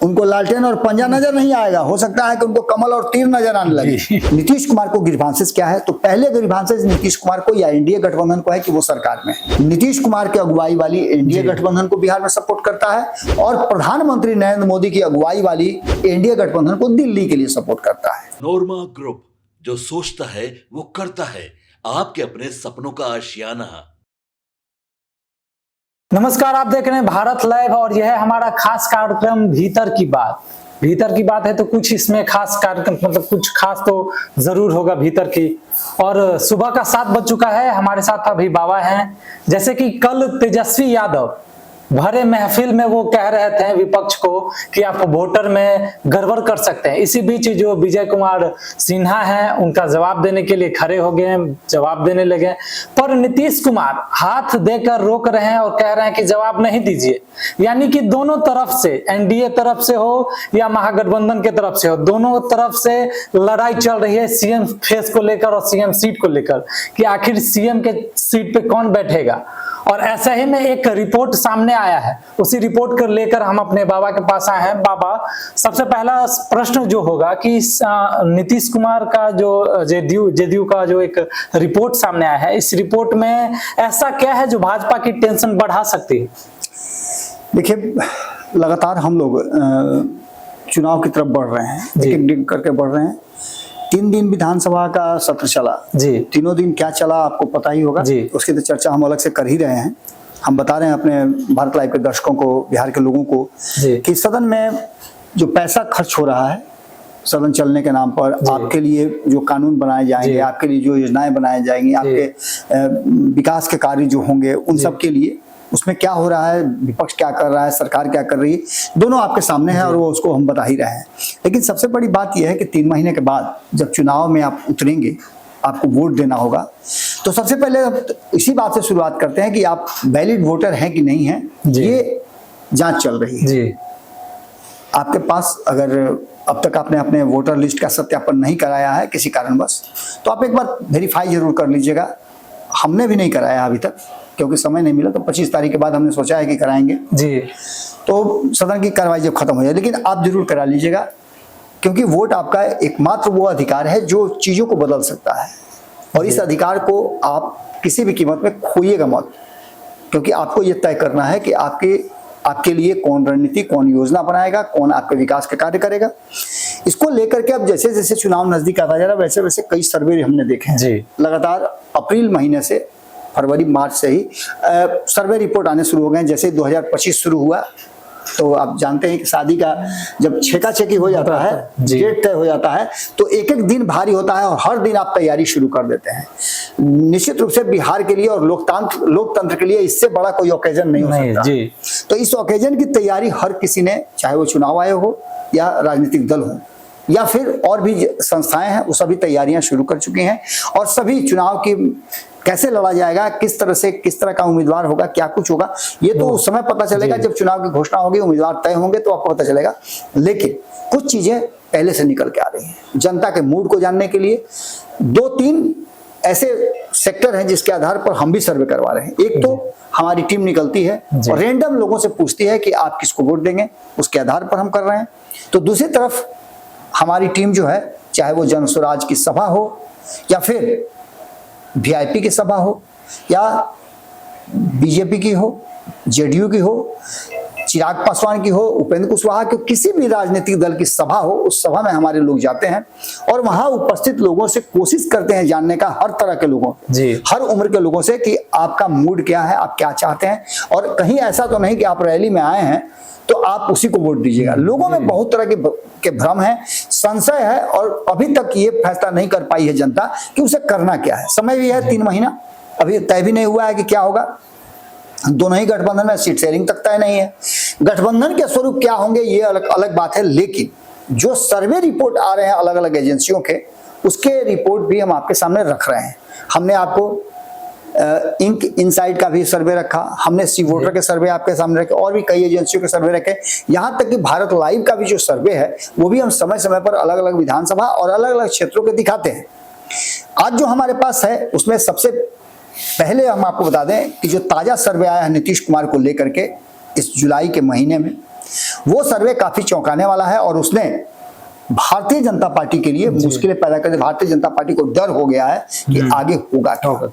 उनको लालटेन और पंजा नजर नहीं आएगा, हो सकता है कि उनको कमल और तीर नजर आने लगे। नीतीश कुमार को ग्रीवांसेस क्या है? तो पहले ग्रीवांसेस नीतीश कुमार को या एनडीए गठबंधन को है कि वो सरकार में है। नीतीश कुमार की अगुवाई वाली एनडीए गठबंधन को बिहार में सपोर्ट करता है और प्रधानमंत्री नरेंद्र मोदी की अगुवाई वाली एनडीए गठबंधन को दिल्ली के लिए सपोर्ट करता है। नोरमा ग्रुप, जो सोचता है वो करता है, आपके अपने सपनों का आशियाना। नमस्कार, आप देख रहे हैं भारत लाइव और यह है हमारा खास कार्यक्रम भीतर की बात। भीतर की बात है तो कुछ इसमें खास कार्यक्रम, मतलब कुछ खास तो जरूर होगा भीतर की। और सुबह का 7 बज चुका है, हमारे साथ अभी बाबा हैं। जैसे कि कल तेजस्वी यादव भरे महफिल में वो कह रहे थे विपक्ष को कि आप वोटर में गड़बड़ कर सकते हैं। इसी बीच जो विजय कुमार सिन्हा हैं उनका जवाब देने के लिए खड़े हो गए, जवाब देने लगे। पर नीतीश कुमार हाथ देकर रोक रहे हैं और कह रहे हैं कि जवाब नहीं दीजिए। यानी कि दोनों तरफ से, एनडीए तरफ से हो या महागठबंधन के तरफ से हो, दोनों तरफ से लड़ाई चल रही है सीएम फेस को लेकर और सीएम सीट को लेकर कि आखिर सीएम के सीट पे कौन बैठेगा। और ऐसे ही में एक रिपोर्ट सामने आया है, उसी रिपोर्ट को लेकर हम अपने बाबा के पास आए हैं। बाबा, सबसे पहला प्रश्न जो होगा कि नीतीश कुमार का जो जेडीयू का जो एक रिपोर्ट सामने आया है, इस रिपोर्ट में ऐसा क्या है जो भाजपा की टेंशन बढ़ा सकती है? देखिए, लगातार हम लोग चुनाव की तरफ बढ़ रहे हैं, एक एक करके बढ़ रहे हैं। 3 दिन विधानसभा का सत्र चला जी। तीनों दिन क्या चला आपको पता ही होगा जी। उसकी तो चर्चा हम अलग से कर ही रहे हैं। हम बता रहे हैं अपने भारत लाइव के दर्शकों को, बिहार के लोगों को कि सदन में जो पैसा खर्च हो रहा है सदन चलने के नाम पर, आपके लिए जो कानून बनाए जाएंगे, आपके लिए जो योजनाएं बनाई जाएंगी, आपके विकास के कार्य जो होंगे, उन सब के लिए उसमें क्या हो रहा है, विपक्ष क्या कर रहा है, सरकार क्या कर रही है, दोनों आपके सामने है और वो उसको हम बता ही रहे हैं। लेकिन सबसे बड़ी बात यह है कि 3 महीने के बाद जब चुनाव में आप उतरेंगे, आपको वोट देना होगा, तो सबसे पहले इसी बात से शुरुआत करते हैं कि आप वैलिड वोटर हैं कि नहीं हैं, ये जांच चल रही है जी। आपके पास अगर अब तक आपने अपने वोटर लिस्ट का सत्यापन नहीं कराया है किसी कारणवश, तो आप एक बार वेरीफाई जरूर कर लीजिएगा। हमने भी नहीं कराया अभी तक, क्योंकि समय नहीं मिला, तो 25 तारीख के बाद हमने सोचा है कि कराएंगे जी। तो सदन की कार्रवाई जब खत्म हो जाए, लेकिन आप जरूर करा लीजिएगा, क्योंकि वोट आपका एकमात्र वो अधिकार है जो चीजों को बदल सकता है। और इस अधिकार को आप किसी भी कीमत में खोइएगा मत, क्योंकि आपको ये तय करना है कि आपके लिए कौन रणनीति, कौन योजना बनाएगा, कौन आपके विकास के कार्य करेगा। इसको लेकर के अब जैसे जैसे चुनाव नजदीक आता जा रहा है, वैसे वैसे कई सर्वे हमने देखे हैं लगातार। अप्रैल महीने से, फरवरी मार्च से ही सर्वे रिपोर्ट आने शुरू हो गए हैं। जैसे 2025 शुरू हुआ तो आप जानते हैं कि शादी का जब छेका-छेकी हो जाता है, डेट तय हो जाता है, तो एक एक दिन भारी होता है और हर दिन आप तैयारी शुरू कर देते हैं। निश्चित रूप से बिहार के लिए और लोकतंत्र के लिए इससे बड़ा कोई ओकेजन नहीं हो सकता जी। तो इस ओकेजन की तैयारी हर किसी ने, चाहे वो चुनाव आयोग हो या राजनीतिक दल हो या फिर और भी संस्थाएं हैं, वो सभी तैयारियां शुरू कर चुकी हैं। और सभी चुनाव की कैसे लड़ा जाएगा, किस तरह से, किस तरह का उम्मीदवार होगा, क्या कुछ होगा, ये तो उस समय पता चलेगा जब चुनाव की घोषणा होगी, उम्मीदवार तय होंगे तो आपको पता चलेगा। लेकिन कुछ चीजें पहले से निकल के आ रही हैं। जनता के मूड को जानने के लिए 2-3 ऐसे सेक्टर हैं जिसके आधार पर हम भी सर्वे करवा रहे हैं। एक तो हमारी टीम निकलती है और रेंडम लोगों से पूछती है कि आप किसको वोट देंगे, उसके आधार पर हम कर रहे हैं। तो दूसरी तरफ हमारी टीम जो है, चाहे वो जन स्वराज की सभा हो या फिर वीआईपी की सभा हो या बीजेपी की हो, जेडीयू की हो, चिराग पासवान की हो, उपेंद्र कुशवाहा की, किसी भी राजनीतिक दल की सभा हो, उस सभा में हमारे लोग जाते हैं और वहां उपस्थित लोगों से कोशिश करते हैं जानने का, हर तरह के लोगों जी, हर उम्र के लोगों से, कि आपका मूड क्या है, आप क्या चाहते हैं। और कहीं ऐसा तो नहीं कि आप रैली में आए हैं तो आप उसी को वोट दीजिएगा। लोगों में बहुत तरह के भ्रम है, संशय है और अभी तक ये फैसला नहीं कर पाई है जनता कि उसे करना क्या है। समय भी है 3 महीना, अभी तय भी नहीं हुआ है कि क्या होगा। दोनों ही गठबंधन में सीट शेयरिंग तक तय नहीं है। गठबंधन के स्वरूप क्या होंगे ये अलग बात है, लेकिन जो सर्वे रिपोर्ट आ रहे हैं अलग अलग एजेंसियों के, उसके रिपोर्ट भी हम आपके सामने रख रहे हैं। हमने आपको इंक इनसाइड का भी सर्वे रखा, हमने सी वोटर के सर्वे आपके सामने रखे और भी कई एजेंसियों के सर्वे रखे। यहाँ तक कि भारत लाइव का भी जो सर्वे है वो भी हम समय समय पर अलग अलग विधानसभा और अलग अलग क्षेत्रों के दिखाते हैं। आज जो हमारे पास है उसमें सबसे पहले हम आपको बता दें कि जो ताजा सर्वे आया है नीतीश कुमार को लेकर के इस जुलाई के महीने में, वो सर्वे काफी चौंकाने वाला है और उसने भारतीय जनता पार्टी के लिए मुश्किलें पैदा कर दी। भारतीय जनता पार्टी को डर हो गया है कि आगे होगा क्या।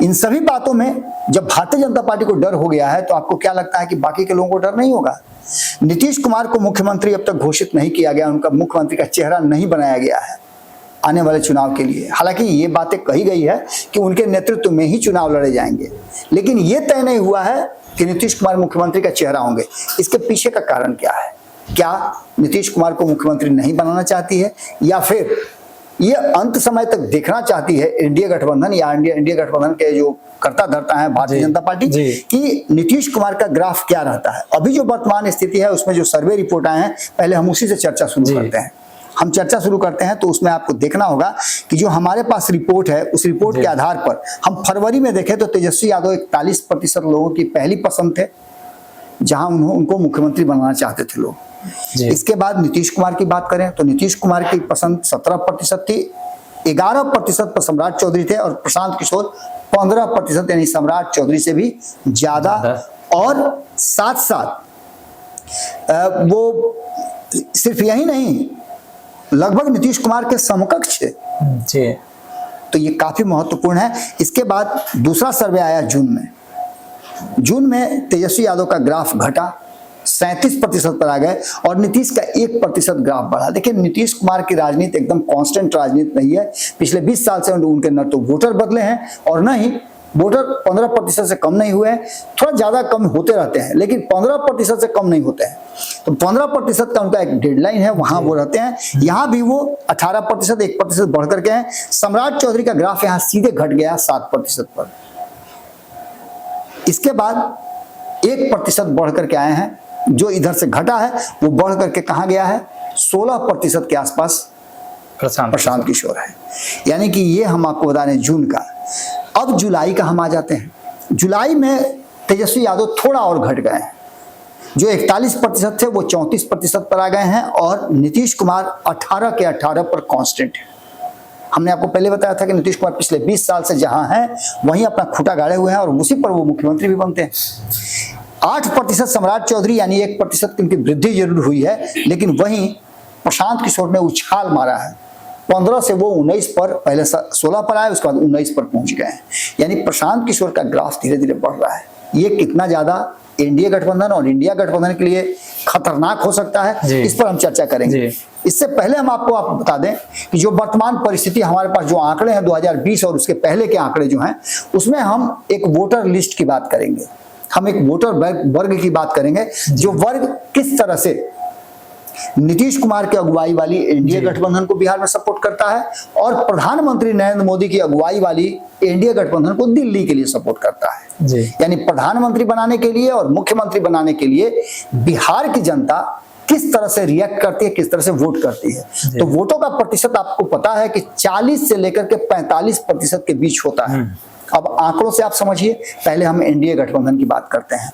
इन सभी बातों में जब भारतीय जनता पार्टी को डर हो गया है तो आपको क्या लगता है कि बाकी के लोगों को डर नहीं होगा? नीतीश कुमार को मुख्यमंत्री अब तक घोषित नहीं किया गया, उनका मुख्यमंत्री का चेहरा नहीं बनाया गया है आने वाले चुनाव के लिए। हालांकि ये बातें कही गई है कि उनके नेतृत्व में ही चुनाव लड़े जाएंगे, लेकिन ये तय नहीं हुआ है कि नीतीश कुमार मुख्यमंत्री का चेहरा होंगे। इसके पीछे का कारण क्या है? क्या नीतीश कुमार को मुख्यमंत्री नहीं बनाना चाहती है, या फिर ये अंत समय तक देखना चाहती है एनडीए गठबंधन या एनडीए गठबंधन के जो करता धरता है भारतीय जनता पार्टी कि नीतीश कुमार का ग्राफ क्या रहता है? अभी जो वर्तमान स्थिति है उसमें जो सर्वे रिपोर्ट आए हैं, पहले हम उसी से चर्चा शुरू करते हैं। हम चर्चा शुरू करते हैं तो उसमें आपको देखना होगा कि जो हमारे पास रिपोर्ट है उस रिपोर्ट के आधार पर हम फरवरी में देखें तो तेजस्वी यादव 41% लोगों की पहली पसंद थे, जहां उनको मुख्यमंत्री बनाना चाहते थे लोग। इसके बाद नीतीश कुमार की बात करें तो नीतीश कुमार की पसंद 17% थी, 11% पर सम्राट चौधरी थे और प्रशांत किशोर 15%, यानी सम्राट चौधरी से भी ज्यादा। और साथ साथ वो सिर्फ यही नहीं, लगभग नीतीश कुमार के समकक्ष थे जी। तो ये काफी महत्वपूर्ण है। इसके बाद दूसरा सर्वे आया जून में तेजस्वी यादव का ग्राफ घटा, 37% पर आ गए और नीतीश का 1% ग्राफ बढ़ा। देखिए नीतीश कुमार की राजनीति एकदम कांस्टेंट राजनीति नहीं है। पिछले 20 साल से उनके न तो वोटर बदले हैं और न ही वोटर 15% से कम नहीं हुए हैं, थोड़ा ज्यादा कम होते रहते हैं लेकिन 15% से कम नहीं होते हैं। तो 15% का उनका एक डेडलाइन है, वहां वो रहते हैं। यहाँ भी वो 18%, 1% बढ़ करके हैं। सम्राट चौधरी का ग्राफ यहाँ सीधे घट गया 7% पर। इसके बाद 1% बढ़ करके आए हैं, जो इधर से घटा है वो बढ़ करके कहाँ गया है? 16% के आसपास प्रशांत किशोर है। यानी कि ये हम आपको बता दें जून का। अब जुलाई का हम आ जाते हैं। जुलाई में तेजस्वी यादव थोड़ा और घट गए हैं, जो 41% थे वो 34% पर आ गए हैं और नीतीश कुमार 18 के 18 पर कांस्टेंट है। हमने आपको पहले बताया था कि नीतीश कुमार पिछले 20 साल से जहां हैं वहीं अपना खूंटा गाड़े हुए हैं और उसी पर वो मुख्यमंत्री भी बनते हैं। 8% सम्राट चौधरी, यानी 1% की उनकी वृद्धि जरूर हुई है, लेकिन वहीं प्रशांत किशोर ने उछाल मारा है। 15 से वो 19 पर, पहले 16 पर आए, उसके बाद 19 पर पहुंच गए हैं। यानी प्रशांत किशोर का ग्राफ धीरे धीरे बढ़ रहा है। ये कितना ज्यादा एनडीए गठबंधन और इंडिया गठबंधन के लिए खतरनाक हो सकता है, इस पर हम चर्चा करेंगे। इससे पहले हम आपको बता दें कि जो वर्तमान परिस्थिति हमारे पास, जो आंकड़े हैं 2020 और उसके पहले के आंकड़े जो हैं, उसमें हम एक वोटर लिस्ट की बात करेंगे, हम एक वोटर वर्ग की बात करेंगे, जो वर्ग किस तरह से नीतीश कुमार की अगुवाई वाली एनडीए गठबंधन को बिहार में सपोर्ट करता है और प्रधानमंत्री नरेंद्र मोदी की अगुवाई वाली एनडीए गठबंधन को दिल्ली के लिए सपोर्ट करता है। यानी प्रधानमंत्री बनाने के लिए और मुख्यमंत्री बनाने के लिए बिहार की जनता किस तरह से रिएक्ट करती है, किस तरह से वोट करती है। तो वोटों का प्रतिशत आपको पता है कि 40 से लेकर के 45% के बीच होता है। अब आंकड़ों से आप समझिए, पहले हम एनडीए गठबंधन की बात करते हैं।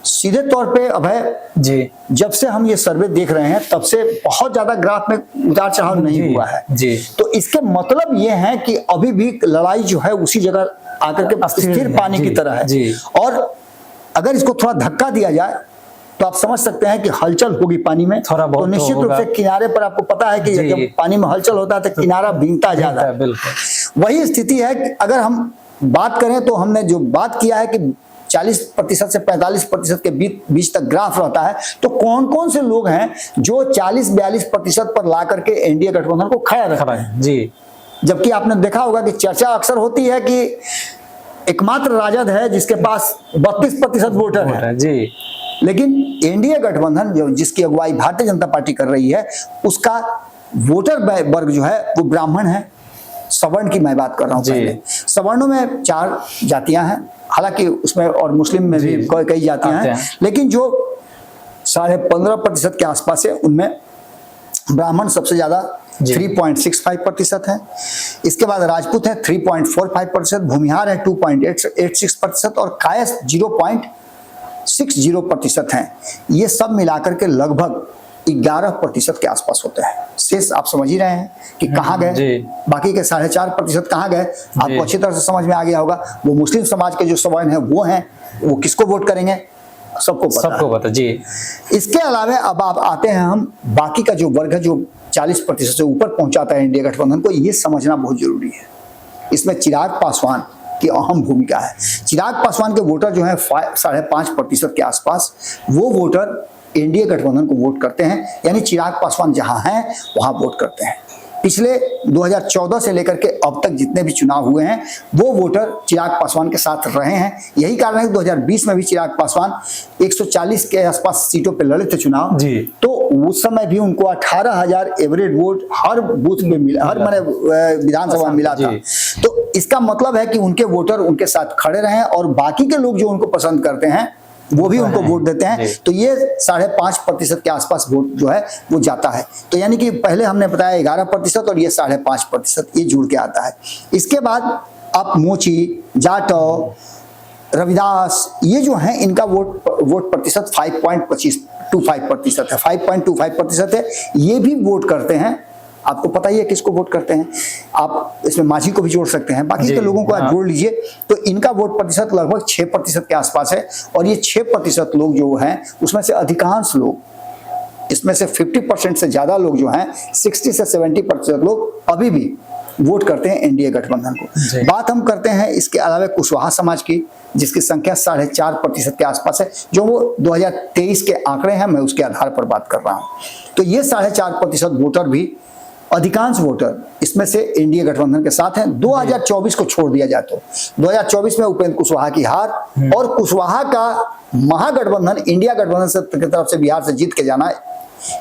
सीधे तौर पे अभय जी, जब से हम ये सर्वे देख रहे हैं तब से बहुत ज्यादा ग्राफ में उतार चढ़ाव नहीं हुआ है जी। तो इसके मतलब ये है कि अभी भी लड़ाई जो है उसी जगह आकर के स्थिर पानी की तरह है जी। और अगर इसको थोड़ा धक्का दिया जाए तो आप समझ सकते हैं कि हलचल होगी पानी में थोड़ा बहुत। तो निश्चित रूप से किनारे पर आपको पता है कि जब पानी में हलचल होता है तो किनारा भीगता ज्यादा है। बिल्कुल वही स्थिति है कि अगर हम बात करें तो हमने जो बात किया है कि 40% से 45% के बीच तक ग्राफ रहता है, तो कौन कौन से लोग हैं जो 40-42% पर ला करके एनडीए गठबंधन को खड़ा रखा है जी। जबकि आपने देखा होगा कि चर्चा अक्सर होती है कि एकमात्र राजद है जिसके पास 32% वोटर है जी। लेकिन एनडीए गठबंधन जो जिसकी अगुवाई भारतीय जनता पार्टी कर रही है, उसका वोटर वर्ग जो है वो ब्राह्मण है। सवर्ण की मैं बात कर रहा हूँ पहले। सवर्णों में 4 जातियां हैं, हालांकि उसमें और मुस्लिम में भी कई जातियां हैं, लेकिन जो 15.5% के आसपास है उनमें ब्राह्मण सबसे ज्यादा 3.65% है। इसके बाद राजपूत है 3.45%, भूमिहार है 2.86% और कायस्थ 0.60% है। ये सब मिलाकर के लगभग 11% के आसपास होते हैं। शेष आप समझ ही रहे हैं कि कहाँ गए, बाकी के 4.5% कहाँ गए, आपको अच्छी तरह से समझ में आ गया होगा। वो मुस्लिम समाज के जो सवर्ण है वो हैं, वो किसको वोट करेंगे? सबको पता जी। इसके अलावा अब आप आते हैं हम बाकी का जो वर्ग है जो 40% से ऊपर पहुंचाता है इंडिया गठबंधन को, ये समझना बहुत जरूरी है। इसमें चिराग पासवान की अहम भूमिका है। चिराग पासवान के वोटर जो है 5.5% के आसपास वो वोटर एनडीए गठबंधन को वोट करते हैं, यानी चिराग पासवान जहां हैं वहां वोट करते हैं। पिछले 2014 से लेकर के अब तक जितने भी चुनाव हुए हैं वो वोटर चिराग पासवान के साथ रहे हैं। यही कारण है कि 2020 में भी चिराग पासवान 140 के आसपास सीटों पे लड़े थे चुनाव जी। तो उस समय भी उनको 18,000 एवरेज वोट हर बूथ में मिला, हर मैंने विधानसभा में मिला था। तो इसका मतलब है कि उनके वोटर उनके साथ खड़े रहे और बाकी के लोग जो उनको पसंद करते हैं वो भी उनको वोट देते हैं। तो ये 5.5% के आसपास वोट जो है वो जाता है। तो यानी कि पहले हमने बताया 11% और ये 5.5% ये जुड़ के आता है। इसके बाद आप मोची, जाटव, रविदास ये जो हैं इनका वोट प्रतिशत 5.25% है, 5.25% है। ये भी वोट करते हैं। आपको पता ही है किसको वोट करते हैं। आप इसमें माझी को भी जोड़ सकते हैं, बाकी के लोगों को आप जोड़ लीजिए। तो इनका वोट प्रतिशत लगभग 6% के आसपास है। और ये 6% लोग जो हैं उसमें से अधिकांश लोग, इसमें से 50% से ज्यादा लोग जो हैं 60 से 70% लोग अभी भी वोट करते हैं एनडीए गठबंधन को। बात हम करते हैं इसके अलावा कुशवाहा समाज की, जिसकी संख्या 4.5% के आसपास है, जो वो 2023 के आंकड़े हैं, मैं उसके आधार पर बात कर रहा हूं। तो ये 4.5% वोटर भी, अधिकांश वोटर इसमें से एनडीए गठबंधन के साथ हैं। 2024 को छोड़ दिया जाए तो 2024 में उपेंद्र कुशवाहा की हार और कुशवाहा का महागठबंधन इंडिया गठबंधन की तरफ से बिहार से जीत के जाना,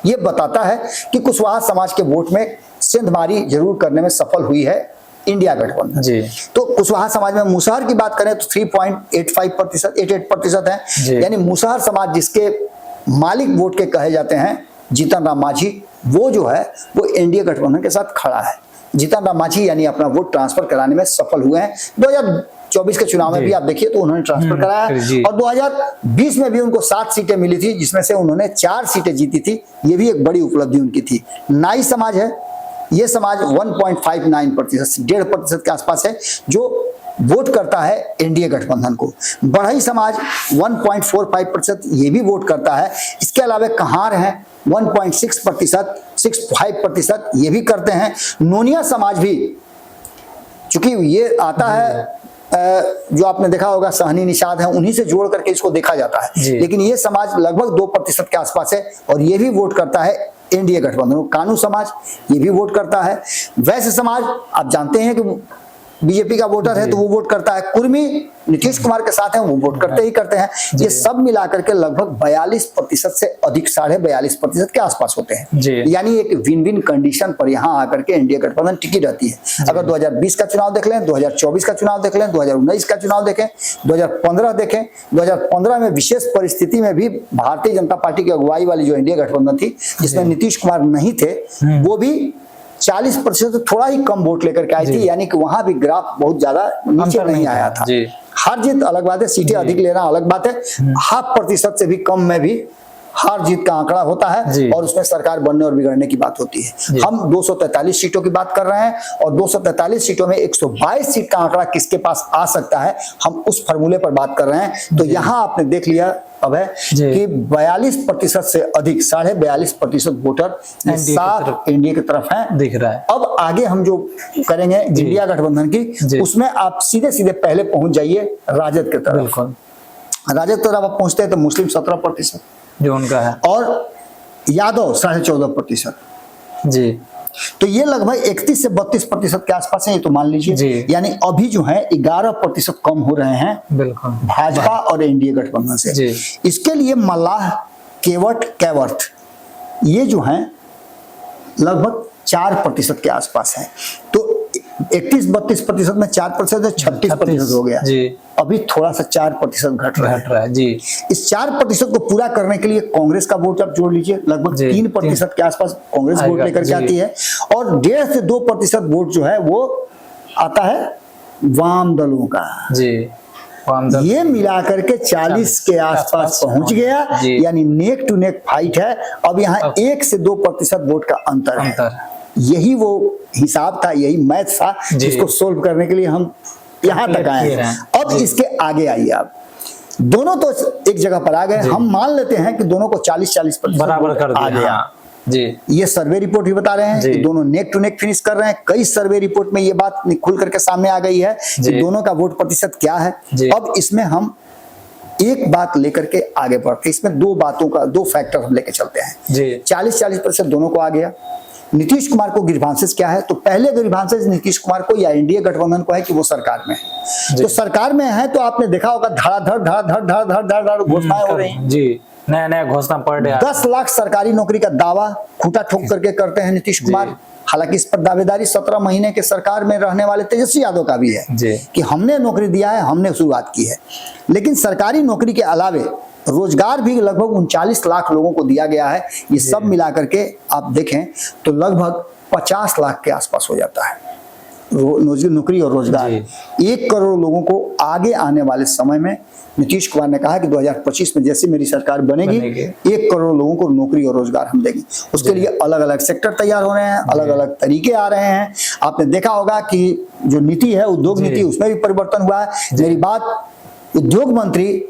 ये बताता है कि कुशवाहा समाज के वोट में सेंधमारी जरूर करने में सफल हुई है इंडिया गठबंधन जी। तो कुशवाहा समाज में मुसहर की बात करें तो 3.88% है, यानी मुसहर समाज जिसके मालिक वोट के कहे जाते हैं जीतन राम मांझी, वो जो है वो एनडीए गठबंधन के साथ खड़ा है। जीतन राम मांझी यानी अपना वोट ट्रांसफर कराने में सफल हुए हैं। 2024 के चुनाव में भी आप देखिए तो उन्होंने ट्रांसफर कराया और 2020 में भी उनको 7 सीटें मिली थी, जिसमें से उन्होंने 4 सीटें जीती थी। ये भी एक बड़ी उपलब्धि उनकी थी। नाई समाज है, ये समाज 1.59%, 1.5% के आसपास है, जो वोट करता है एनडीए गठबंधन को। बढ़ई समाज 1.45%, ये भी वोट करता है। इसके अलावा कहार हैं 1.65%, ये भी करते हैं। नोनिया समाज भी, चूंकि ये आता है जो आपने देखा होगा सहनी निषाद है, उन्हीं से जोड़ करके इसको देखा जाता है, लेकिन ये समाज लगभग 2% के आसपास है और ये भी वोट करता है एनडीए गठबंधन। कानू समाज ये भी वोट करता है। वैश्य समाज आप जानते हैं कि बीजेपी का वोटर है तो वो वोट करता है। कुर्मी नीतीश कुमार के साथ है, वो वोट करते ही करते हैं। ये सब मिलाकर के लगभग 42% से अधिक, 42.5% के आसपास होते हैं। यानी एक विन विन कंडीशन पर यहाँ आकर के एनडीए गठबंधन टिकी रहती है। अगर 2020 का चुनाव देख लें, 2024 का चुनाव देख लें, 2019 का चुनाव देखें, 2015 देखें, 2015 में विशेष परिस्थिति में भी भारतीय जनता पार्टी की अगुवाई वाली जो एनडीए गठबंधन थी, जिसमें नीतीश कुमार नहीं थे, वो भी 40% थोड़ा ही कम वोट लेकर के आई थी। यानी कि वहां भी ग्राफ बहुत ज्यादा नीचे नहीं आया था। हार जीत अलग बात है, सीटें अधिक लेना अलग बात है। 0.5% से भी कम में भी हार जीत का आंकड़ा होता है और उसमें सरकार बनने और बिगड़ने की बात होती है। हम 243 सीटों की बात कर रहे हैं और 243 सीटों में 122 सीट का आंकड़ा किसके पास आ सकता है, हम उस फॉर्मूले पर बात कर रहे हैं। तो यहाँ आपने देख लिया अब है कि 42% से अधिक, 42.5% वोटर साफ एनडीए की तरफ है, दिख रहा है। अब आगे हम जो करेंगे इंडिया गठबंधन की, उसमें आप सीधे सीधे पहले पहुंच जाइए राजद की तरफ। बिल्कुल, राजद की तरफ आप पहुंचते हैं तो मुस्लिम 17% जो उनका है और यादव 14.5% जी। तो ये लगभग 31 से 32% के आसपास है, ये तो मान लीजिए। यानी अभी जो है 11% कम हो रहे हैं बिल्कुल भाजपा और एनडीए गठबंधन से। इसके लिए मल्लाह, केवट, कैवर्थ ये जो है लगभग 4% के आसपास है। तो 31-32% में 4% 36% हो गया। अभी थोड़ा सा 4% घट रहा है जी। इस 4% को पूरा करने के लिए कांग्रेस का वोट आप जोड़ लीजिए, लगभग 3% के आसपास कांग्रेस वोट लेकर के आती है और 1.5 से 2% वोट जो है वो आता है वाम दलों का जी। ये मिलाकर के 40 के आसपास पहुंच गया, यानी नेक टू नेक फाइट है। अब यहाँ 1 से 2% वोट का अंतर है। यही वो हिसाब था, यही मैथ था जिसको सोल्व करने के लिए हम यहाँ तक आए हैं। अब इसके आगे आइए आप, दोनों तो एक जगह पर आ गए, हम मान लेते हैं कि दोनों को 40-40% बराबर कर आ दिया। गया। हाँ, जी ये सर्वे रिपोर्ट भी बता रहे हैं कि दोनों नेक टू नेक फिनिश कर रहे हैं। कई सर्वे रिपोर्ट में ये बात खुल करके सामने आ गई है कि दोनों का वोट प्रतिशत क्या है। अब इसमें हम एक बात लेकर के आगे बढ़ते हैं, इसमें दो फैक्टर हम लेके चलते हैं। 40-40% दोनों को आ गया। नीतीश कुमार को ग्रीवांसेस क्या है, तो पहले ग्रीवांसेस नीतीश कुमार को या एनडीए गठबंधन को है कि वो सरकार में है। तो सरकार में है तो आपने देखा होगा धड़ाधड़ घोषणाएं हो रही हैं जी, नया नया घोषणा पड़ रहा है। 10 लाख सरकारी नौकरी का दावा खूंटा ठोक करके करते हैं नीतीश कुमार। हालांकि इस पर दावेदारी 17 महीने के सरकार में रहने वाले तेजस्वी यादव का भी है कि हमने नौकरी दिया है, हमने शुरुआत की है। लेकिन सरकारी नौकरी के अलावे रोजगार भी लगभग 39 लाख लोगों को दिया गया है। ये सब मिलाकर के आप देखें तो लगभग 50 लाख के आसपास हो जाता है नौकरी और रोजगार। 1 करोड़ लोगों को आगे आने वाले समय में नीतीश कुमार ने कहा कि 2025 में जैसे मेरी सरकार बनेगी 1 करोड़ लोगों को नौकरी और रोजगार हम देंगे। उसके लिए अलग अलग सेक्टर तैयार हो रहे हैं, अलग अलग तरीके आ रहे हैं। आपने देखा होगा कि जो नीति है उद्योग नीति, उसमें भी परिवर्तन हुआ है। मेरी बात उद्योग मंत्री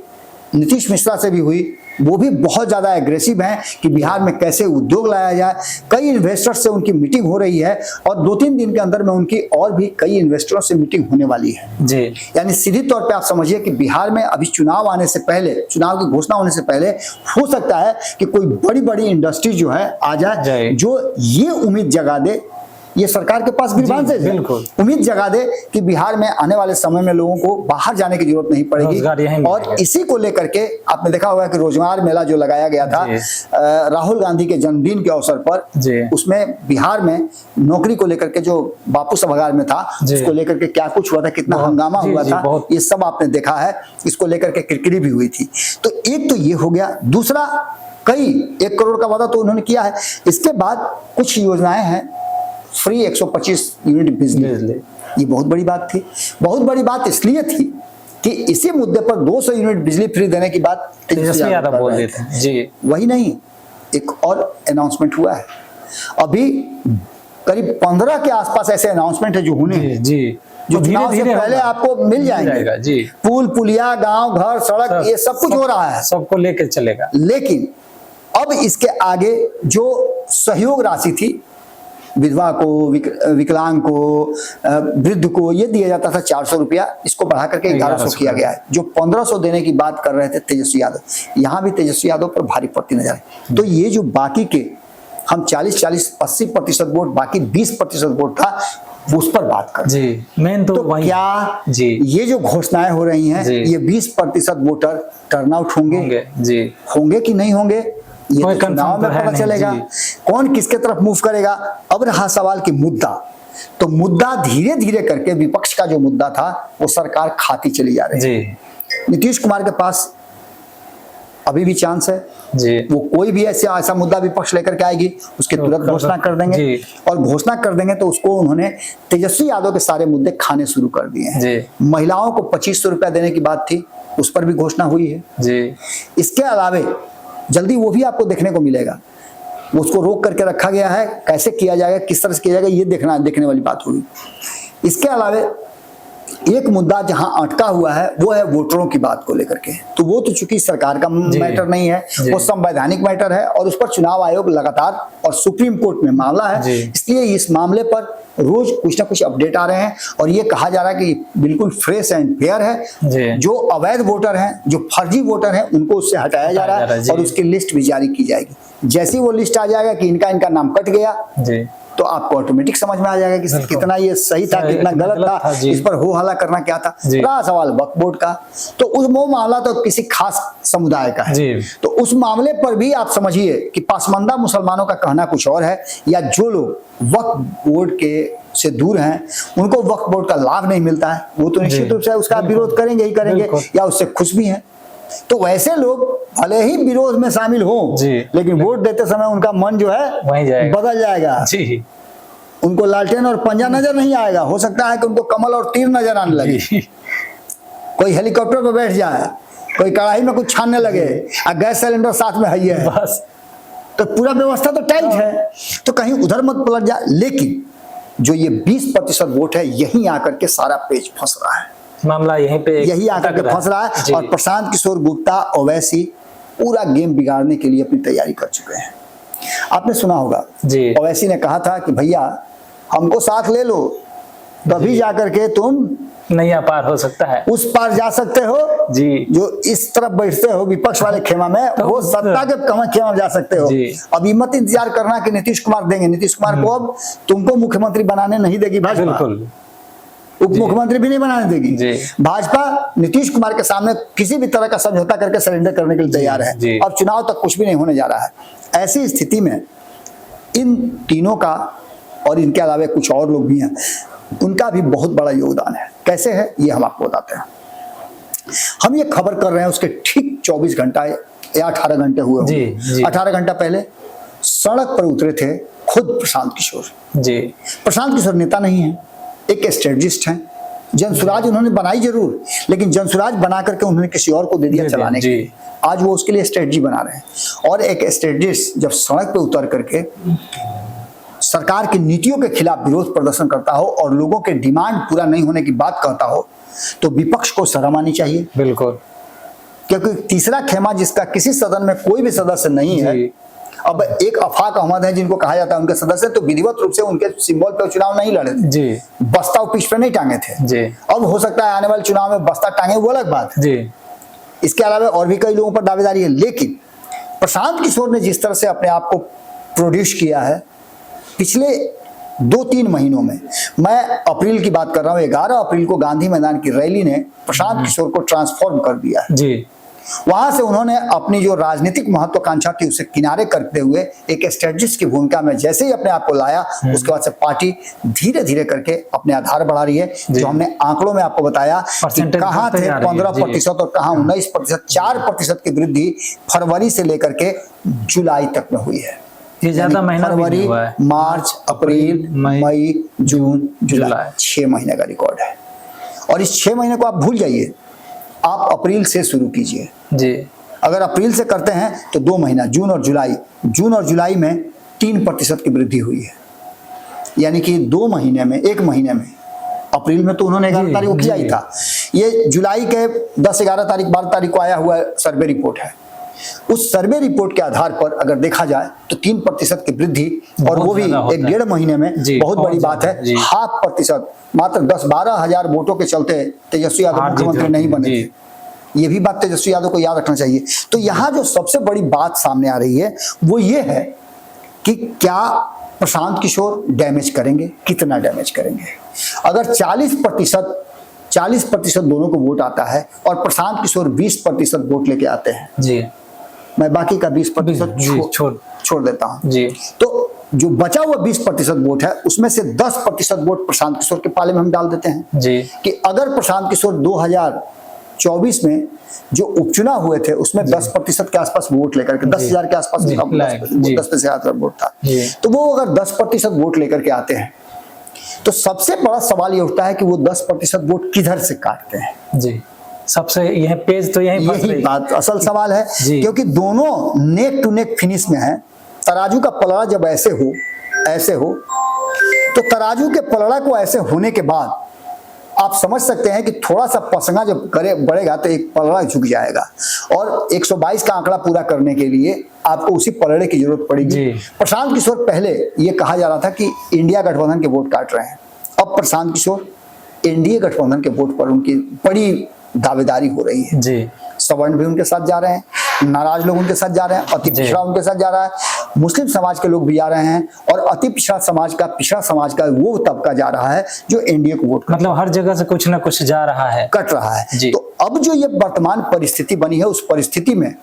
नीतीश मिश्रा से भी हुई, वो भी बहुत ज्यादा एग्रेसिव हैं कि बिहार में कैसे उद्योग लाया जाए। कई इन्वेस्टर्स से उनकी मीटिंग हो रही है और 2-3 दिन के अंदर में उनकी और भी कई इन्वेस्टरों से मीटिंग होने वाली है जी। यानी सीधी तौर पे आप समझिए कि बिहार में अभी चुनाव आने से पहले, चुनाव की घोषणा होने से पहले हो सकता है कि कोई बड़ी बड़ी इंडस्ट्री जो है आ जाए, जो ये उम्मीद जगा दे, ये सरकार के पास ग्रीवांसेस है, उम्मीद जगा दे कि बिहार में आने वाले समय में लोगों को बाहर जाने की जरूरत नहीं पड़ेगी। और इसी को लेकर के आपने देखा होगा कि रोजगार मेला जो लगाया गया था राहुल गांधी के जन्मदिन के अवसर पर, उसमें बिहार में नौकरी को लेकर के जो बापू सभागार में था, उसको लेकर के क्या कुछ हुआ था, कितना हंगामा हुआ था, ये सब आपने देखा है। इसको लेकर के किरकिरी भी हुई थी। तो एक तो ये हो गया। दूसरा, कई 1 करोड़ का वादा तो उन्होंने किया है। इसके बाद कुछ योजनाएं हैं, फ्री 125 यूनिट बिजली, ये बहुत बड़ी बात थी। बहुत बड़ी बात इसलिए थी कि इसी मुद्दे पर 200 यूनिट बिजली फ्री देने की बात तेजस्वी यादव बोल रहे थे जी। वही नहीं, एक और अनाउंसमेंट हुआ है। अभी करीब 15 के आसपास ऐसे अनाउंसमेंट है जो होने जी, जो चुनाव से पहले आपको मिल जाएंगे जी। पुल पुलिया, गांव घर, सड़क, ये सब कुछ हो रहा है, सबको लेकर चलेगा। लेकिन अब इसके आगे जो सहयोग राशि थी, विधवा को, विकलांग को, वृद्ध को, ये दिया जाता था 400 रुपया, इसको बढ़ा करके 1100 किया गया है। जो 1500 देने की बात कर रहे थे तेजस्वी यादव, यहाँ भी तेजस्वी यादव पर भारी पड़ती नजर है। तो ये जो बाकी के हम 40-80% वोट, बाकी 20% वोट था, उस पर बात कर जी। मेन तो क्या जी, ये जो घोषणाएं हो रही हैं, ये 20% वोटर टर्नआउट होंगे कि नहीं होंगे, ये चुनाव में पता चलेगा। कौन किसके तरफ मूव करेगा। अब रहा सवाल कि मुद्दा, तो मुद्दा धीरे धीरे करके विपक्ष का जो मुद्दा था वो सरकार खाती चली जा रही है। नीतीश कुमार के पास अभी भी चांस है जी। वो कोई भी ऐसा मुद्दा विपक्ष लेकर के आएगी, उसके तुरंत घोषणा कर देंगे, और घोषणा कर देंगे तो उसको उन्होंने तेजस्वी यादव के सारे मुद्दे खाने शुरू कर दिए हैं। महिलाओं को 2500 रुपया देने की बात थी, उस पर भी घोषणा हुई है जी। इसके अलावे जल्दी वो भी आपको देखने को मिलेगा, उसको रोक करके रखा गया है, कैसे किया जाएगा, किस तरह से किया जाएगा, ये देखने वाली बात होगी। इसके अलावे एक मुद्दा जहां अटका हुआ है वो है वोटरों की बात को लेकर के। तो वो तो चूंकि सरकार का मैटर नहीं है, वो संवैधानिक मैटर है और उस पर चुनाव आयोग लगातार और सुप्रीम कोर्ट में मामला है, इसलिए इस मामले पर रोज कुछ ना कुछ अपडेट आ रहे हैं। और ये कहा जा रहा है कि बिल्कुल फ्रेश एंड फेयर है, जो अवैध वोटर हैं, जो फर्जी वोटर हैं, उनको उससे हटाया जा रहा है और उसकी लिस्ट भी जारी की जाएगी। जैसी वो लिस्ट आ जाएगा कि इनका नाम कट गया, तो आपको ऑटोमेटिक समझ में आ जाएगा कि कितना ये सही था, कितना गलत था, इस पर हो हल्ला करना क्या था। रहा सवाल वक्फ बोर्ड का, तो उस वो मामला तो किसी खास समुदाय का है, तो उस मामले पर भी आप समझिए कि पासमंदा मुसलमानों का कहना कुछ और है, या जो लोग वक्फ बोर्ड के से दूर हैं, उनको वक्फ बोर्ड का लाभ नहीं मिलता है, वो तो निश्चित रूप से उसका विरोध करेंगे ही करेंगे, या उससे खुश भी हैं। तो वैसे लोग भले ही विरोध में शामिल हो, लेकिन वोट देते समय उनका मन जो है बदल जाएगा जी। उनको लालटेन और पंजा नजर नहीं आएगा, हो सकता है कि उनको कमल और तीर नजर आने लगे। कोई हेलीकॉप्टर पर बैठ जाए, कोई कढ़ाई में कुछ छानने लगे, और गैस सिलेंडर साथ में है बस, तो पूरा व्यवस्था तो टाइट है, तो कहीं उधर मत पलट जाए। लेकिन जो ये 20% वोट है, यहीं आकर के सारा पेज फंस रहा है। मामला यहीं पे यही आकर के फंस रहा है। और प्रशांत किशोर गुप्ता ओवैसी पूरा गेम बिगाड़ने के लिए अपनी तैयारी कर चुके हैं। आपने सुना होगा जी, ओवैसी ने कहा था कि भैया हमको साथ ले लो, तभी जाकर के तुम नैया पार हो सकता है, उस पार जा सकते हो जी। जो इस तरफ बैठते हो विपक्ष वाले खेमा में, तो वो सत्ता के खेमा में जा सकते हो। जी। अभी मत इंतजार करना कि नीतीश कुमार देंगे। नीतीश कुमार को अब तुमको मुख्यमंत्री बनाने नहीं देगी भाजपा, बिल्कुल उप मुख्यमंत्री भी नहीं बनाने देगी जी। भाजपा। नीतीश कुमार के सामने किसी भी तरह का समझौता करके सरेंडर करने के लिए तैयार है। जी। अब चुनाव तक कुछ भी नहीं होने जा रहा है। ऐसी स्थिति में इन तीनों का और इनके अलावा कुछ और लोग भी हैं, उनका भी बहुत बड़ा योगदान है। कैसे है ये हम आपको बताते हैं। हम ये खबर कर रहे हैं उसके ठीक 24 घंटा या 18 घंटे हुए जी। 18 घंटा पहले सड़क पर उतरे थे खुद प्रशांत किशोर जी। प्रशांत किशोर नेता नहीं है, एक स्ट्रेटजिस्ट हैं। जनसुराज उन्होंने बनाई जरूर, लेकिन जनसुराज बना करके उन्होंने किसी और को दे दिया चलाने के लिए। आज वो उसके लिए स्ट्रेटजी बना रहे हैं। और एक स्ट्रेटजिस्ट जब सड़क पे उतर करके सरकार की नीतियों के खिलाफ विरोध प्रदर्शन करता हो और लोगों के डिमांड पूरा नहीं होने की बात कहता हो, तो विपक्ष को शर्म आनी चाहिए। बिल्कुल, क्योंकि तीसरा खेमा जिसका किसी सदन में कोई भी सदस्य नहीं है, अब एक अफाक अहमद है जिनको कहा जाता है उनके सदस्य, तो विधिवत रूप से उनके सिंबल पर चुनाव नहीं लड़े थे जी। बस्ता पीठ पे नहीं टांगे थे जी। अब हो सकता है आने वाले चुनाव में बस्ता टांगे, वो अलग बात है। जी। इसके अलावा और भी कई लोगों पर दावेदारी है। लेकिन प्रशांत किशोर ने जिस तरह से अपने आप को प्रोड्यूस किया है पिछले 2-3 महीनों में, मैं अप्रैल की बात कर रहा हूँ, 11 अप्रैल को गांधी मैदान की रैली ने प्रशांत किशोर को ट्रांसफॉर्म कर दिया है। जी। वहां से उन्होंने अपनी जो राजनीतिक महत्वाकांक्षा थी उसे किनारे करते हुए एक स्ट्रेटजिस्ट की भूमिका में जैसे ही अपने आप को लाया, उसके बाद से पार्टी धीरे धीरे करके अपने आधार बढ़ा रही है। जो हमने आंकड़ों में आपको बताया कि कहां थे 15% और कहां 19%, 4% की वृद्धि फरवरी से लेकर के जुलाई तक में हुई है। ये ज्यादा महीना भी फरवरी, नहीं हुआ है। मार्च, अप्रैल, मई, जून, जुलाई 6 महीने का रिकॉर्ड है। और इस 6 महीने को आप भूल जाइए, आप अप्रैल से शुरू कीजिए जी। अगर अप्रैल से करते हैं तो 2 महीना जून और जुलाई में 3% की वृद्धि हुई है। यानी कि 2 महीने में, 1 महीने में, अप्रैल में तो उन्होंने 11 तारीख को किया ही था। ये जुलाई के 10, 11 तारीख, 12 तारीख को आया हुआ सर्वे रिपोर्ट है। उस सर्वे रिपोर्ट के आधार पर अगर देखा जाए तो 3% की वृद्धि, और वो भी 1-1.5 महीने में, बहुत बड़ी बात है। 0.5%, मात्र 10-12 हजार वोटों के चलते तेजस्वी यादव मुख्यमंत्री नहीं बने थे। ये भी बात तेजस्वी यादव को याद रखना चाहिए। तो यहाँ जो सबसे बड़ी बात सामने आ रही है वो ये है कि क्या प्रशांत किशोर डैमेज करेंगे, कितना डैमेज करेंगे। अगर 40% दोनों को वोट आता है और प्रशांत किशोर 20% वोट लेके आते हैं जी, मैं बाकी का 20% छोड़ देता हूं जी, तो जो बचा हुआ 20% वोट है उसमें से 10% वोट प्रशांत किशोर के पाले में हम डाल देते हैं जी, कि अगर प्रशांत किशोर 2024 में जो उपचुनाव हुए थे उसमें 10% के आसपास वोट लेकर के 10,000 के आसपास 10,000 वोट था, तो वो अगर 10% वोट लेकर के आते हैं तो सबसे बड़ा सवाल ये उठता है कि वो 10% वोट किधर से काटते हैं। जी, सबसे यह पेज तो यही बात असल सवाल है, क्योंकि दोनों नेक टू नेक फिनिश में है। तराजू का पलड़ा जब ऐसे हो तो तराजू के पलड़ा को ऐसे होने के बाद आप समझ सकते हैं कि थोड़ा सा पसंगा जब बढ़ेगा तो एक पलड़ा झुक जाएगा, और 122 का आंकड़ा पूरा करने के लिए आपको उसी पलड़े की जरूरत पड़ेगी। प्रशांत किशोर, पहले ये कहा जा रहा था कि इंडिया गठबंधन के वोट काट रहे हैं, अब प्रशांत किशोर एनडीए गठबंधन के वोट पर उनकी बड़ी दावेदारी हो रही है जी। सवर्ण भी उनके साथ जा रहे हैं, नाराज लोग उनके साथ जा रहे हैं, अति पिछड़ा उनके साथ जा रहा है, मुस्लिम समाज के लोग भी जा रहे हैं, और अति पिछड़ा समाज का वो तबका जा रहा है जो एनडीए को वोट, मतलब हर जगह से कुछ ना कुछ जा रहा है, कट रहा है। तो अब जो ये वर्तमान परिस्थिति बनी है, उस परिस्थिति में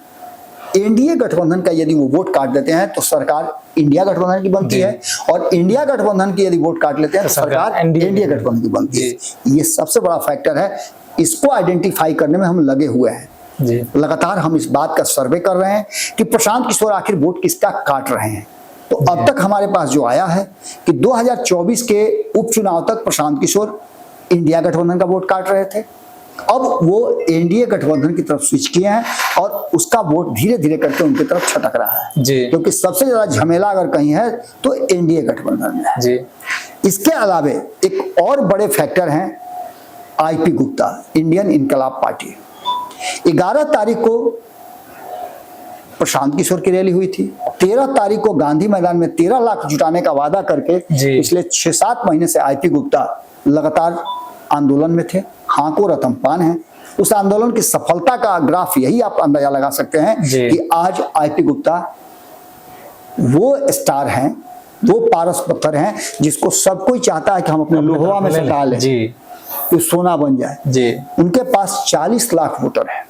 एनडीए गठबंधन का यदि वो वोट काट देते हैं तो सरकार इंडिया गठबंधन की बनती है, और इंडिया गठबंधन की यदि वोट काट लेते हैं तो सरकार एनडीए गठबंधन की बनती है। ये सबसे बड़ा फैक्टर है, इसको आइडेंटिफाई करने में हम लगे हुए हैं जी। लगातार हम इस बात का सर्वे कर रहे हैं कि प्रशांत किशोर आखिर वोट किसका काट रहे हैं। तो अब तक हमारे पास जो आया है कि 2024 के उपचुनाव तक प्रशांत किशोर इंडिया गठबंधन का वोट काट रहे थे, अब वो एनडीए गठबंधन की तरफ स्विच किए हैं और उसका वोट धीरे धीरे करके उनकी तरफ छटक रहा है जी। क्योंकि सबसे ज्यादा झमेला अगर कहीं है तो एनडीए गठबंधन में है जी। इसके अलावे एक और बड़े फैक्टर हैं आईपी गुप्ता, इंडियन इनकलाब पार्टी। 11 तारीख को प्रशांत किशोर की रैली हुई थी। 13 तारीख को गांधी मैदान में 13 लाख जुटाने का वादा करके पिछले 6-7 महीने से आईपी गुप्ता लगातार आंदोलन में थे। हाँ को रतन पान है। उस आंदोलन की सफलता का ग्राफ यही आप अंदाजा लगा सकते हैं कि आज आईपी गुप्ता वो स्टार हैं, वो पारस पत्थर हैं जिसको सब कोई चाहता है कि हम अपने लोहवा में सटा लें, तो सोना बन जाए। उनके पास 40 लाख वोटर हैं।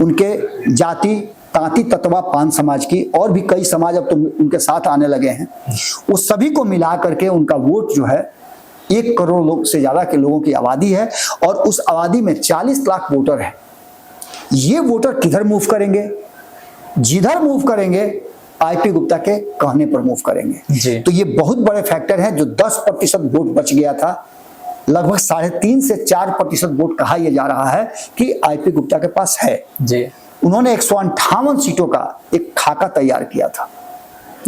उनके जाति तांती तत्वा पान समाज की और भी कई समाज अब तो उनके साथ आने लगे हैं। उस सभी को मिला करके उनका वोट जो है 1 करोड़ लोग से ज्यादा के लोगों की आबादी है और उस आबादी में 40 लाख वोटर हैं। ये वोटर किधर मूव करेंगे? जिधर मूव करेंगे आईपी गुप्ता के कहने पर मूव करेंगे। तो ये बहुत बड़े फैक्टर हैं। जो 10% वोट बच गया था, लगभग 3.5 से 4% वोट कहा यह जा रहा है कि आईपी गुप्ता के पास है। उन्होंने 158 सीटों का एक खाका तैयार किया था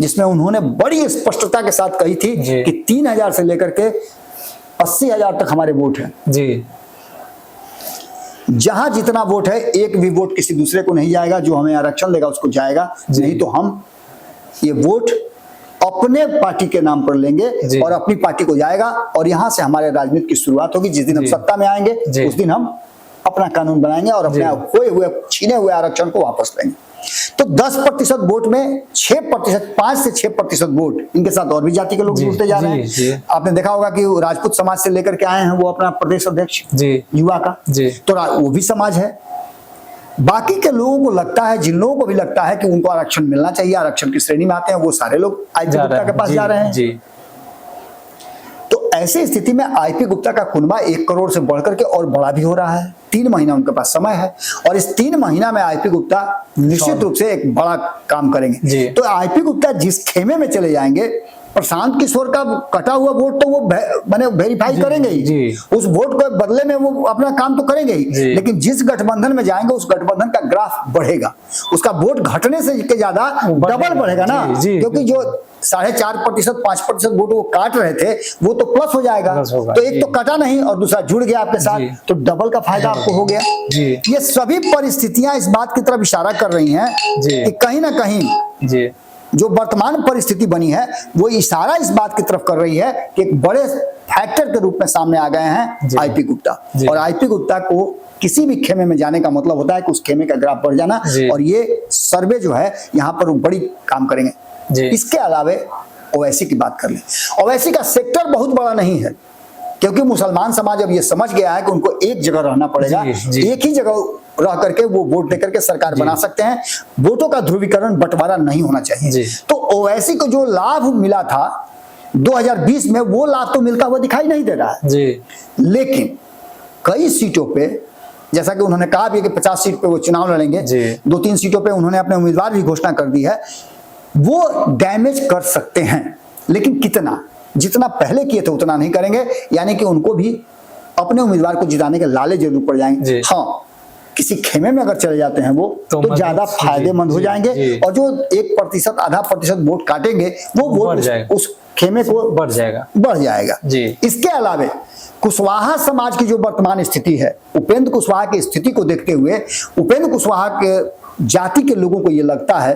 जिसमें उन्होंने बड़ी स्पष्टता के साथ कही थी कि 3000 से लेकर के 80,000 तक हमारे वोट हैं। जहां जितना वोट है, एक भी वोट किसी दूसरे को नहीं जाएगा। जो हमें आरक्षण देगा उसको जाएगा, नहीं तो हम ये वोट अपने पार्टी के नाम पर लेंगे और अपनी पार्टी को जाएगा। और यहां से हमारे राजनीति की शुरुआत होगी। जिस दिन हम सत्ता में आएंगे उस दिन हम अपना कानून बनाएंगे और अपने खोए हुए छीने हुए आरक्षण को वापस लेंगे। तो 10% वोट में 6%, 5 से 6% वोट इनके साथ और भी जाति के लोग जुड़ते जा रहे हैं। आपने देखा होगा कि राजपूत समाज से लेकर के आए हैं वो अपना प्रदेश अध्यक्ष युवा का, तो वो भी समाज है। बाकी के लोगों को लगता है, जिन लोगों को भी लगता है कि उनको आरक्षण मिलना चाहिए, आरक्षण की श्रेणी में आते हैं, वो सारे लोग आईपी गुप्ता के पास जा रहे हैं। तो ऐसी स्थिति में आईपी गुप्ता का कुनबा 1 करोड़ से बढ़कर के और बड़ा भी हो रहा है। 3 महीना उनके पास समय है और इस 3 महीना में आईपी गुप्ता निश्चित रूप से एक बड़ा काम करेंगे। तो आईपी गुप्ता जिस खेमे में चले जाएंगे, प्रशांत किशोर का कटा हुआ वोट तो वो मैंने वेरीफाई करेंगे ही, उस वोट को बदले में वो अपना काम तो करेंगे ही, लेकिन जिस गठबंधन में जाएंगे उस गठबंधन का ग्राफ बढ़ेगा। उसका वोट घटने से ज्यादा डबल बढ़ेगा ना, क्योंकि जो 4.5%, 5% वोट वो काट रहे थे वो तो प्लस हो जाएगा। तो एक तो कटा नहीं और दूसरा जुड़ गया आपके साथ, तो डबल का फायदा आपको हो गया। ये सभी परिस्थितियां इस बात की तरफ इशारा कर रही हैं कि कहीं ना कहीं जो वर्तमान परिस्थिति बनी है वो इशारा इस बात की तरफ कर रही है कि एक बड़े फैक्टर के रूप में सामने आ गए हैं आईपी गुप्ता। और आईपी गुप्ता को किसी भी खेमे में जाने का मतलब होता है कि उस खेमे का ग्राफ बढ़ जाना, और ये सर्वे जो है यहाँ पर बड़ी काम करेंगे। इसके अलावे ओवैसी की बात कर लें, ओवैसी का सेक्टर बहुत बड़ा नहीं है, क्योंकि मुसलमान समाज अब ये समझ गया है कि उनको एक जगह रहना पड़ेगा। एक ही जगह रह करके वो वोट देकर के सरकार बना सकते हैं। वोटों का ध्रुवीकरण, बंटवारा नहीं होना चाहिए। तो ओवैसी को जो लाभ मिला था 2020 में, वो लाभ तो मिलता हुआ दिखाई नहीं दे रहा है। लेकिन कई सीटों पे, जैसा कि उन्होंने कहा भी कि 50 सीट पे वो चुनाव लड़ेंगे, 2-3 सीटों पे उन्होंने अपने उम्मीदवार भी घोषणा कर दी है, वो डैमेज कर सकते हैं। लेकिन कितना? जितना पहले किए थे उतना नहीं करेंगे, यानी कि उनको भी अपने उम्मीदवार को जिताने के लाले जरूर पड़ जाएंगे। हाँ, किसी खेमे में अगर चले जाते हैं वो तो ज्यादा फायदेमंद हो जाएंगे, और जो 1%, आधा प्रतिशत वोट काटेंगे वो वोट उस खेमे को बढ़ जाएगा। इसके अलावे कुशवाहा समाज की जो वर्तमान स्थिति है, उपेंद्र कुशवाहा की स्थिति को देखते हुए उपेंद्र कुशवाहा के जाति के लोगों को ये लगता है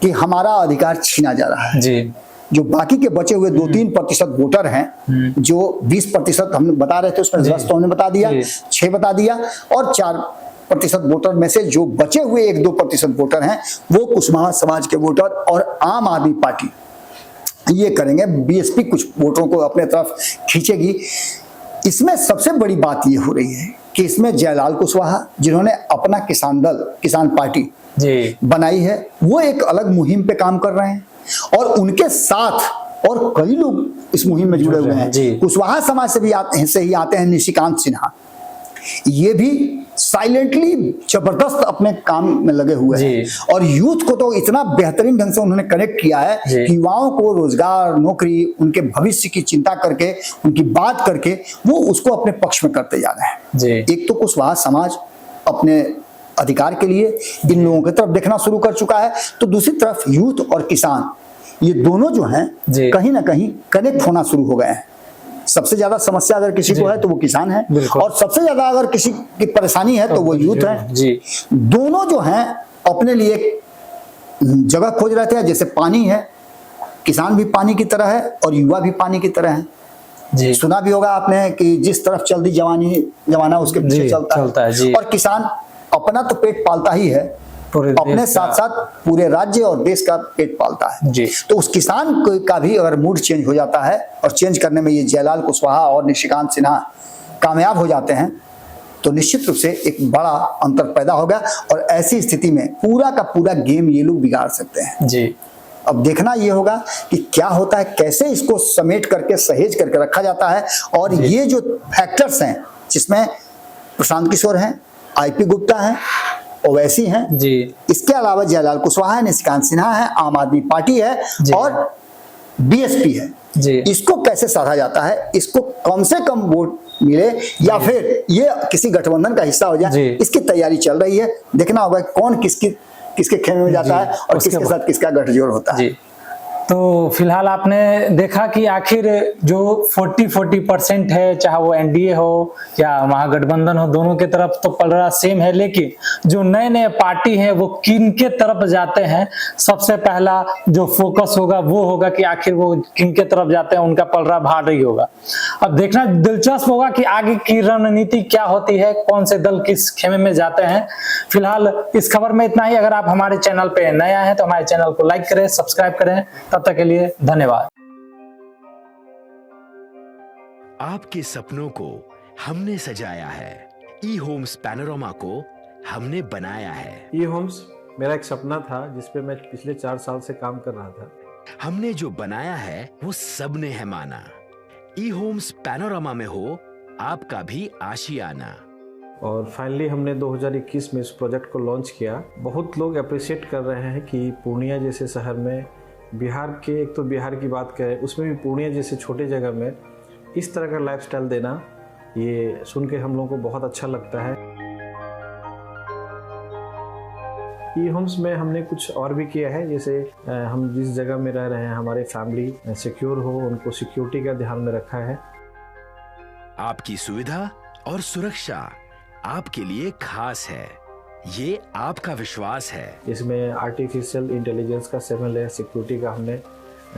कि हमारा अधिकार छीना जा रहा है। जो बाकी के बचे हुए 2-3% वोटर हैं, जो 20% हम बता रहे थे उसमें 10 तो हमने बता दिया, 6 बता दिया, और 4% वोटर में से जो बचे हुए 1-2% वोटर हैं वो कुशवाहा समाज के वोटर और आम आदमी पार्टी ये करेंगे। बीएसपी कुछ वोटरों को अपने तरफ खींचेगी। इसमें सबसे बड़ी बात ये हो रही है कि इसमें जयलाल कुशवाहा, जिन्होंने अपना किसान दल, किसान पार्टी बनाई है, वो एक अलग मुहिम पे काम कर रहे हैं, और उनके साथ और कई लोग इस मुहिम में जुड़े हुए हैं। कुशवाहा समाज से भी आते हैं निशिकांत सिन्हा, ये भी साइलेंटली जबरदस्त अपने काम में लगे हुए हैं, और यूथ को तो इतना बेहतरीन ढंग से उन्होंने कनेक्ट किया है कि युवाओं को रोजगार, नौकरी, उनके भविष्य की चिंता करके, उनकी बात करके वो उसको अपने पक्ष में करते जा रहे हैं। एक तो कुशवाहा समाज अपने अधिकार के लिए इन लोगों की तरफ देखना शुरू कर चुका है, तो दूसरी तरफ यूथ और किसान, ये दोनों जो हैं कहीं ना कहीं कनेक्ट होना शुरू हो गए हैं। सबसे ज्यादा समस्या अगर किसी को है तो वो किसान है, बिल्कुल। और सबसे ज्यादा अगर किसी की परेशानी है तो वो यूथ है जी। दोनों जो हैं अपने लिए जगह खोज रहे थे। जैसे पानी है, किसान भी पानी की तरह है और युवा भी पानी की तरह है जी। सुना भी होगा आपने कि जिस तरफ चल दी जमाना उसके पीछे चलता है जी। और किसान अपना तो पेट पालता ही है, अपने साथ साथ पूरे राज्य और देश का पेट पालता है जी। तो उस किसान का भी अगर मूड चेंज हो जाता है और चेंज करने में ये जयलाल कुशवाहा और निशिकांत सिन्हा कामयाब हो जाते हैं तो निश्चित रूप से एक बड़ा अंतर पैदा होगा और ऐसी स्थिति में पूरा का पूरा गेम ये लोग बिगाड़ सकते हैं जी। अब देखना ये होगा कि क्या होता है, कैसे इसको समेट करके सहेज करके रखा जाता है। और ये जो फैक्टर्स हैं जिसमें प्रशांत किशोर हैं, आईपी गुप्ता हैं, ओवैसी हैं जी। इसके अलावा जयलाल कुशवाहा है, निशिकांत सिन्हा है, आम आदमी पार्टी है और बीएसपी है जी। इसको कैसे साधा जाता है, इसको कम से कम वोट मिले या फिर ये किसी गठबंधन का हिस्सा हो जाए, इसकी तैयारी चल रही है। देखना होगा कौन किसके खेमे में जाता है और किसके साथ किसका गठजोड़ होता है। तो फिलहाल आपने देखा कि आखिर जो 40% है, चाहे वो एनडीए हो या महागठबंधन हो, दोनों के तरफ तो पलड़ा सेम है, लेकिन जो नए नए पार्टी हैं वो किन के तरफ जाते हैं, सबसे पहला जो फोकस होगा वो होगा कि आखिर वो किन के तरफ जाते हैं, उनका पलड़ा भारी होगा। अब देखना दिलचस्प होगा कि आगे की रणनीति क्या होती है, कौन से दल किस खेमे में जाते हैं। फिलहाल इस खबर में इतना ही। अगर आप हमारे चैनल पे नया है तो हमारे चैनल को लाइक करें, सब्सक्राइब करें। तब तक के लिए धन्यवाद। आपके सपनों को हमने सजाया है, ई होम्स पैनोरमा को हमने बनाया है। ई होम्स मेरा एक सपना था जिस पे मैं पिछले 4 साल से काम कर रहा था। हमने जो बनाया है वो सबने है माना। ई होम्स पैनोरमा में हो आपका भी आशियाना। और फाइनली हमने 2021 में इस प्रोजेक्ट को लॉन्च किया। बहुत लोग अप्रिशिएट कर रहे हैं कि पूर्णिया जैसे शहर में, बिहार के, एक तो बिहार की बात करें उसमें भी पूर्णिया जैसे छोटे जगह में इस तरह का लाइफस्टाइल देना, ये सुन के हम लोगों को बहुत अच्छा लगता है। ई होम्स में हमने कुछ और भी किया है, जैसे हम जिस जगह में रह रहे हैं हमारे फैमिली सिक्योर हो, उनको सिक्योरिटी का ध्यान में रखा है। आपकी सुविधा और सुरक्षा आपके लिए खास है, ये आपका विश्वास है। इसमें आर्टिफिशियल इंटेलिजेंस का 7 लेयर सिक्योरिटी का हमने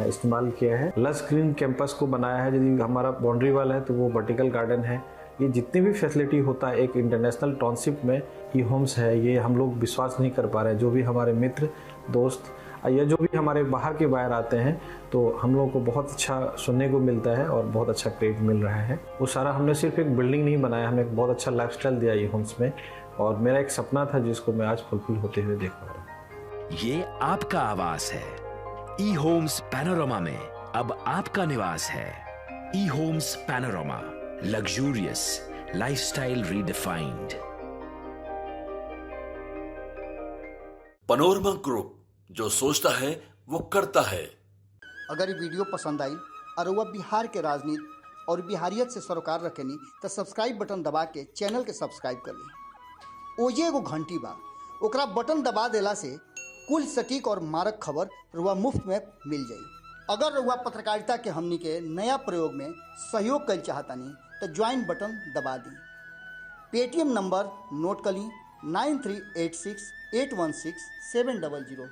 इस्तेमाल किया है। लस ग्रीन कैंपस को बनाया है। यदि हमारा बाउंड्री वाल है तो वो वर्टिकल गार्डन है। ये जितनी भी फैसिलिटी होता है एक इंटरनेशनल टाउनशिप में ई होम्स है, ये हम लोग विश्वास नहीं कर पा रहे हैं। जो भी हमारे मित्र दोस्त या जो भी हमारे बाहर के बाहर आते हैं तो हम लोगों को बहुत अच्छा सुनने को मिलता है और बहुत अच्छा क्रेडिट मिल रहा है। वो सारा हमने सिर्फ एक बिल्डिंग नहीं बनाया, हमें एक बहुत अच्छा लाइफस्टाइल दिया ई होम्स में, और मेरा एक सपना था जिसको मैं आज फुलफिल होते हुए देख पा रहा हूँ। ये आपका आवास है। ई होम्स पैनोरमा में अब आपका निवास है। E Homes Panorama, luxurious lifestyle redefined. Panorama group, जो सोचता है वो करता है। अगर ये वीडियो पसंद आई और वह बिहार के राजनीति और बिहारियत से सरोकार रखेनी तो सब्सक्राइब बटन दबा के चैनल के सब्सक्राइब कर ली। ओजे एगो घंटी बा, ओकरा बटन दबा देला से कुल सटीक और मारक खबर रुआ मुफ्त में मिल जाई। अगर रुआ पत्रकारिता के हमनी के नया प्रयोग में सहयोग कर चाहतानी तो ज्वाइन बटन दबा दी। पेटीएम नंबर नोट कर ली 9386 816 700।